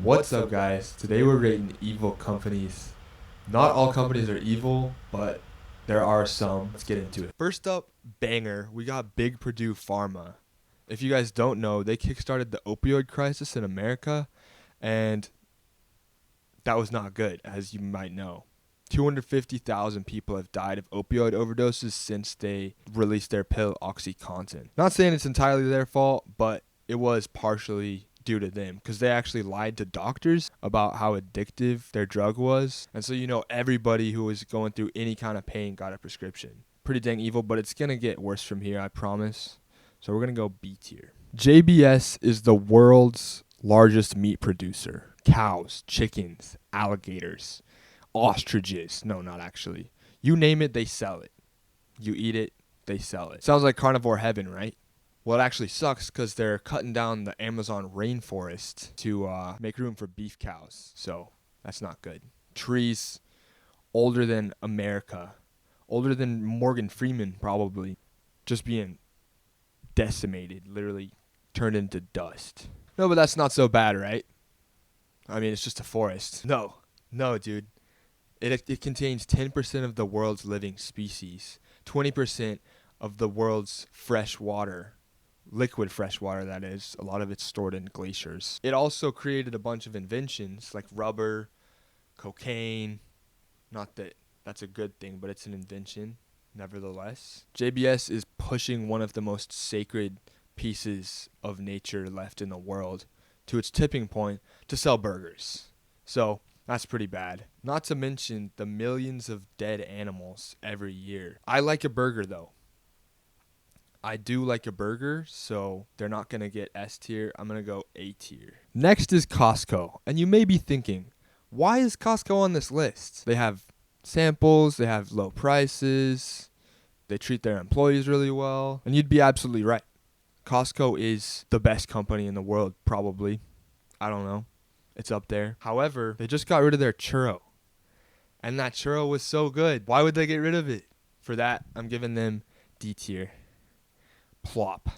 What's up, guys? Today we're rating evil companies. Not all companies are evil, but there are some. Let's get into it. First up, banger, we got Big Purdue Pharma. If you guys don't know, they kickstarted the opioid crisis in America, and that was not good, as you might know. 250,000 people have died of opioid overdoses since they released their pill OxyContin. Not saying it's entirely their fault, but it was partially due to them because they actually lied to doctors about how addictive their drug was. And so, everybody who was going through any kind of pain got a prescription. Pretty dang evil, but it's going to get worse from here, I promise. So we're going to go B tier. JBS is the world's largest meat producer. Cows, chickens, alligators, ostriches. No, not actually. You name it, they sell it. You eat it, they sell it. Sounds like carnivore heaven, right? Well, it actually sucks because they're cutting down the Amazon rainforest to make room for beef cows. So that's not good. Trees older than America, older than Morgan Freeman probably, just being decimated, literally turned into dust. No, but that's not so bad, right? I mean, it's just a forest. No, dude. It contains 10% of the world's living species, 20% of the world's fresh water. Liquid fresh water, that is. A lot of it's stored in glaciers. It also created a bunch of inventions like rubber, cocaine. Not that that's a good thing, but it's an invention nevertheless. JBS is pushing one of the most sacred pieces of nature left in the world to its tipping point to sell burgers. So that's pretty bad. Not to mention the millions of dead animals every year. I like a burger though. I do like a burger, so they're not going to get S tier. I'm going to go A tier. Next is Costco. And you may be thinking, why is Costco on this list? They have samples, they have low prices, they treat their employees really well. And you'd be absolutely right. Costco is the best company in the world, probably. I don't know. It's up there. However, they just got rid of their churro. And that churro was so good. Why would they get rid of it? For that, I'm giving them D tier. Plop.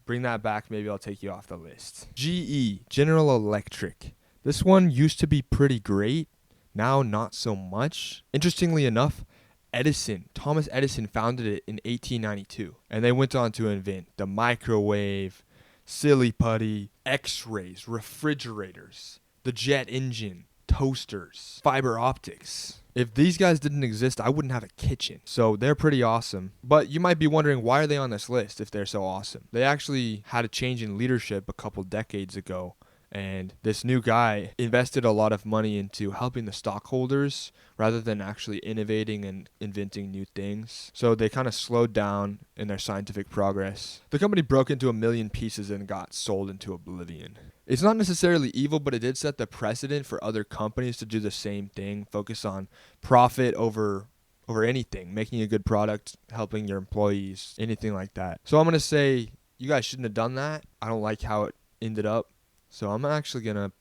Bring that back, maybe I'll take you off the list. GE, General Electric. This one used to be pretty great, now not so much. Interestingly enough, Thomas Edison founded it in 1892, and they went on to invent the microwave, silly putty, x-rays, refrigerators, the jet engine, toasters, fiber optics. If these guys didn't exist, I wouldn't have a kitchen. So they're pretty awesome. But you might be wondering, why are they on this list if they're so awesome? They actually had a change in leadership a couple decades ago. And this new guy invested a lot of money into helping the stockholders rather than actually innovating and inventing new things. So they kind of slowed down in their scientific progress. The company broke into a million pieces and got sold into oblivion. It's not necessarily evil, but it did set the precedent for other companies to do the same thing, focus on profit over anything, making a good product, helping your employees, anything like that. So I'm going to say you guys shouldn't have done that. I don't like how it ended up. So I'm actually going to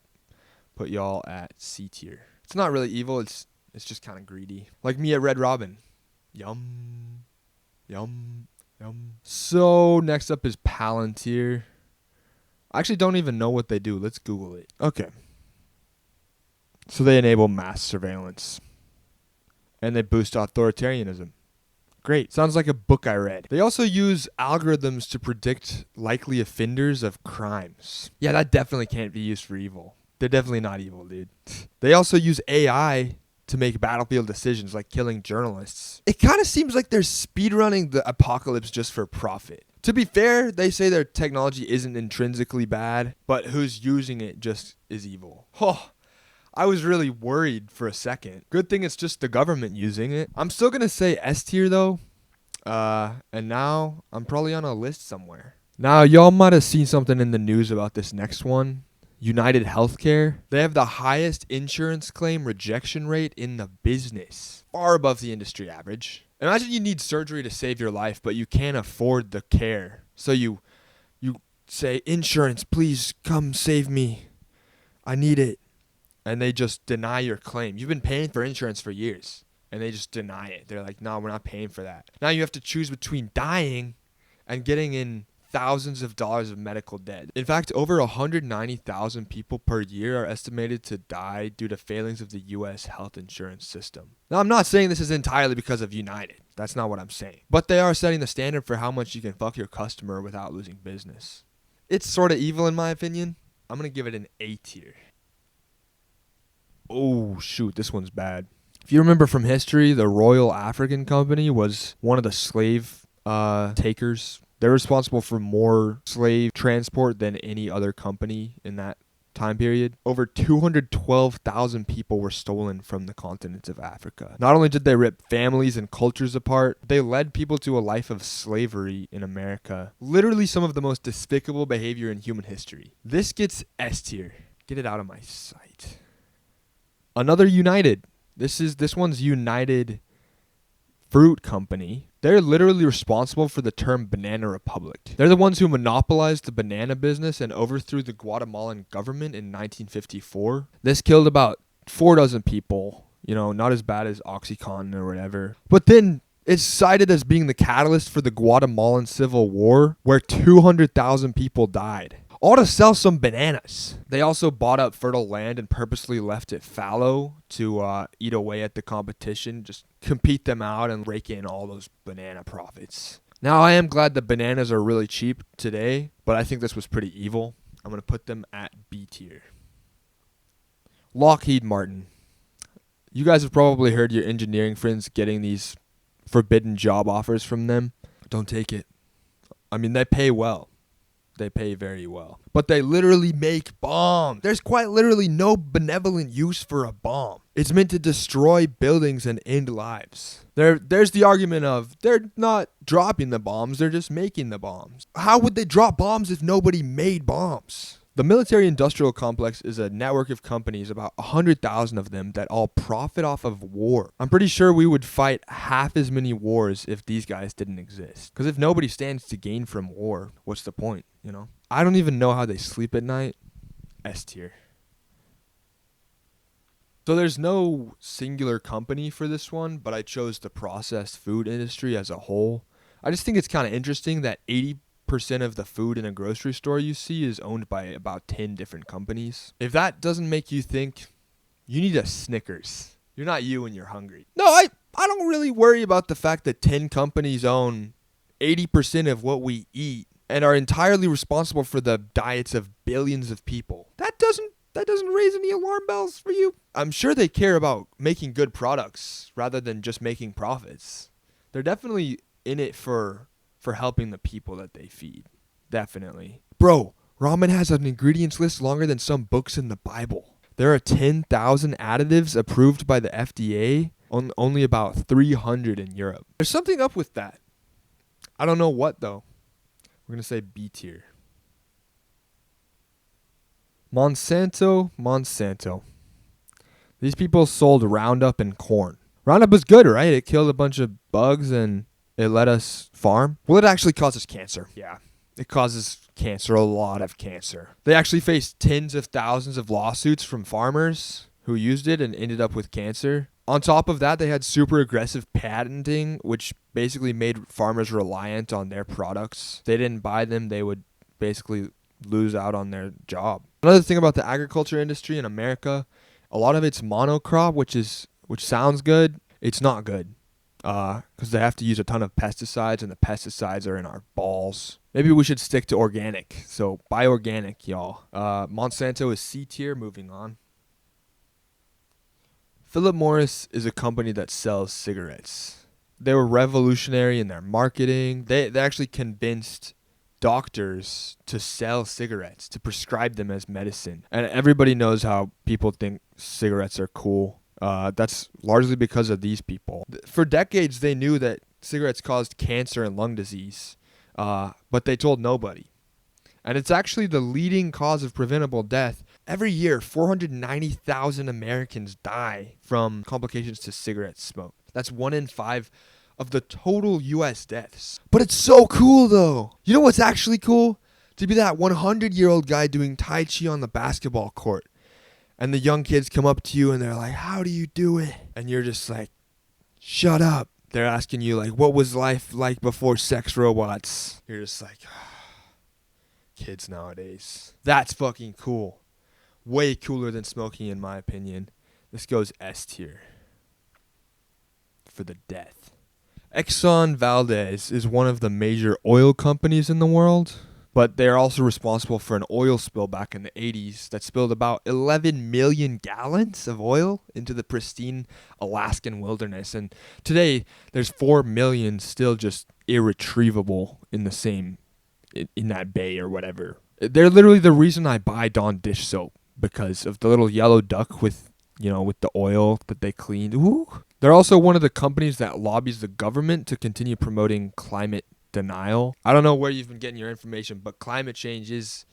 put y'all at C tier. It's not really evil. It's just kind of greedy. Like me at Red Robin. Yum. Yum. Yum. So next up is Palantir. I actually don't even know what they do. Let's Google it. Okay. So they enable mass surveillance. And they boost authoritarianism. Great. Sounds like a book I read. They also use algorithms to predict likely offenders of crimes. Yeah, that definitely can't be used for evil. They're definitely not evil, dude. They also use AI to make battlefield decisions like killing journalists. It kind of seems like they're speedrunning the apocalypse just for profit. To be fair, they say their technology isn't intrinsically bad, but who's using it just is evil. Oh, I was really worried for a second. Good thing it's just the government using it. I'm still going to say S tier though. And now I'm probably on a list somewhere. Now y'all might have seen something in the news about this next one. United Healthcare. They have the highest insurance claim rejection rate in the business. Far above the industry average. Imagine you need surgery to save your life, but you can't afford the care. So you say, insurance, please come save me. I need it. And they just deny your claim. You've been paying for insurance for years, and they just deny it. They're like, no, we're not paying for that. Now you have to choose between dying and getting in thousands of dollars of medical debt. In fact, over 190,000 people per year are estimated to die due to failings of the U.S. health insurance system. Now, I'm not saying this is entirely because of United. That's not what I'm saying. But they are setting the standard for how much you can fuck your customer without losing business. It's sort of evil in my opinion. I'm going to give it an A tier. Oh, shoot, this one's bad. If you remember from history, the Royal African Company was one of the slave takers. They're responsible for more slave transport than any other company in that time period. Over 212,000 people were stolen from the continents of Africa. Not only did they rip families and cultures apart, they led people to a life of slavery in America. Literally some of the most despicable behavior in human history. This gets S tier. Get it out of my sight. Another United. This one's United Fruit Company. They're literally responsible for the term Banana Republic. They're the ones who monopolized the banana business and overthrew the Guatemalan government in 1954. This killed about 4 dozen people. You know, not as bad as OxyContin or whatever. But then it's cited as being the catalyst for the Guatemalan Civil War, where 200,000 people died. All to sell some bananas. They also bought up fertile land and purposely left it fallow to eat away at the competition, just compete them out and rake in all those banana profits. Now, I am glad that bananas are really cheap today, but I think this was pretty evil. I'm going to put them at B tier. Lockheed Martin. You guys have probably heard your engineering friends getting these forbidden job offers from them. Don't take it. I mean, they pay well. They pay very well. But they literally make bombs. There's quite literally no benevolent use for a bomb. It's meant to destroy buildings and end lives. There's the argument of they're not dropping the bombs, they're just making the bombs. How would they drop bombs if nobody made bombs? The military-industrial complex is a network of companies, about 100,000 of them, that all profit off of war. I'm pretty sure we would fight half as many wars if these guys didn't exist. Because if nobody stands to gain from war, what's the point, you know? I don't even know how they sleep at night. S tier. So there's no singular company for this one, but I chose the processed food industry as a whole. I just think it's kind of interesting that 80% of the food in a grocery store you see is owned by about 10 different companies. If that doesn't make you think, you need a Snickers. You're not you when you're hungry. No, I don't really worry about the fact that 10 companies own 80% of what we eat and are entirely responsible for the diets of billions of people. That doesn't raise any alarm bells for you. I'm sure they care about making good products rather than just making profits. They're definitely in it for helping the people that they feed. Definitely. Bro, ramen has an ingredients list longer than some books in the Bible. There are 10,000 additives approved by the FDA, only about 300 in Europe. There's something up with that. I don't know what, though. We're going to say B tier. Monsanto. These people sold Roundup and corn. Roundup was good, right? It killed a bunch of bugs and it let us farm. Well, it actually causes cancer. Yeah, it causes cancer, a lot of cancer. They actually faced tens of thousands of lawsuits from farmers who used it and ended up with cancer. On top of that, they had super aggressive patenting, which basically made farmers reliant on their products. If they didn't buy them, they would basically lose out on their job. Another thing about the agriculture industry in America, a lot of it's monocrop, which sounds good. It's not good. Because they have to use a ton of pesticides, and the pesticides are in our balls. Maybe we should stick to organic. So buy organic, y'all. Monsanto is C tier. Moving on. Philip Morris is a company that sells cigarettes. They were revolutionary in their marketing. They actually convinced doctors to sell cigarettes, to prescribe them as medicine. And everybody knows how people think cigarettes are cool. That's largely because of these people. For decades, they knew that cigarettes caused cancer and lung disease, but they told nobody. And it's actually the leading cause of preventable death. Every year, 490,000 Americans die from complications to cigarette smoke. That's 1 in 5 of the total U.S. deaths. But it's so cool, though. You know what's actually cool? To be that 100-year-old guy doing Tai Chi on the basketball court. And the young kids come up to you and they're like, how do you do it? And you're just like, shut up. They're asking you, like, what was life like before sex robots? You're just like, kids nowadays. That's fucking cool. Way cooler than smoking, in my opinion. This goes S tier for the death. Exxon Valdez is one of the major oil companies in the world, but they're also responsible for an oil spill back in the 80s that spilled about 11 million gallons of oil into the pristine Alaskan wilderness. And today, there's 4 million still just irretrievable in the same, in that bay or whatever. They're literally the reason I buy Dawn dish soap, because of the little yellow duck with the oil that they cleaned. Ooh. They're also one of the companies that lobbies the government to continue promoting climate denial. I don't know where you've been getting your information, but climate change is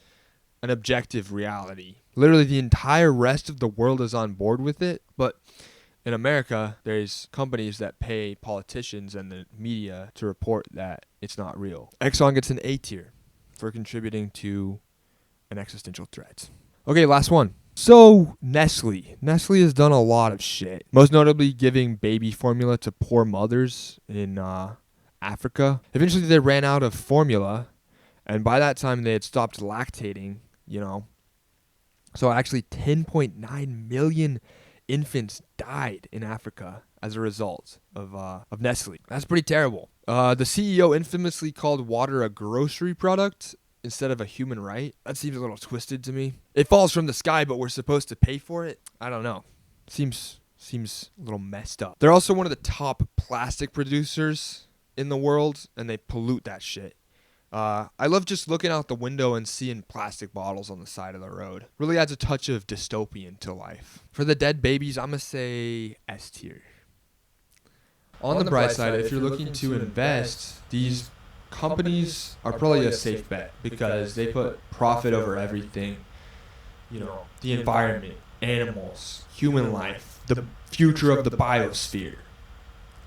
an objective reality. Literally, the entire rest of the world is on board with it, but in America, there's companies that pay politicians and the media to report that it's not real. Exxon gets an A tier for contributing to an existential threat. Okay, last one. So, Nestle. Nestle has done a lot of shit. Most notably giving baby formula to poor mothers in Africa. Eventually, they ran out of formula, and by that time, they had stopped lactating, So, actually, 10.9 million infants died in Africa as a result of Nestle. That's pretty terrible. The CEO infamously called water a grocery product instead of a human right. That seems a little twisted to me. It falls from the sky, but we're supposed to pay for it? I don't know. Seems a little messed up. They're also one of the top plastic producers in the world, and they pollute that shit. I love just looking out the window and seeing plastic bottles on the side of the road. Really adds a touch of dystopian to life. For the dead babies, I'm going to say S tier. On the bright side, if you're looking to invest, these companies are probably a safe bet because they put profit over everything. The environment, animals, human life, the future of the biosphere.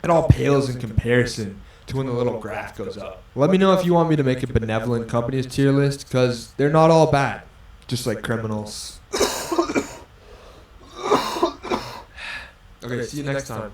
It all pales in comparison to when the little graph goes up. Let me know if you want me to make a benevolent companies tier list, because they're not all bad, just like criminals. Okay, see you next time.